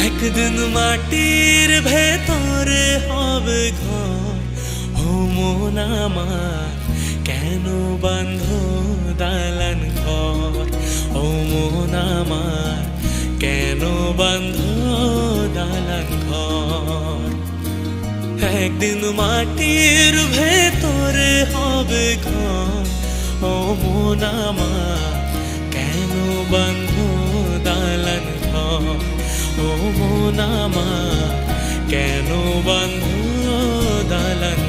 একদিন মাটির ভেতরে হবে ঘর। ও মন আমার কেন বাঁধ দালান ঘর? ও মন আমার কেন বাঁধ দালান ঘর? একদিন মাটির ভেতরে হবে ঘর। ও মন আমার কেন বাঁধ দালান ঘর? ও মন আমার কেন বাঁধ দালান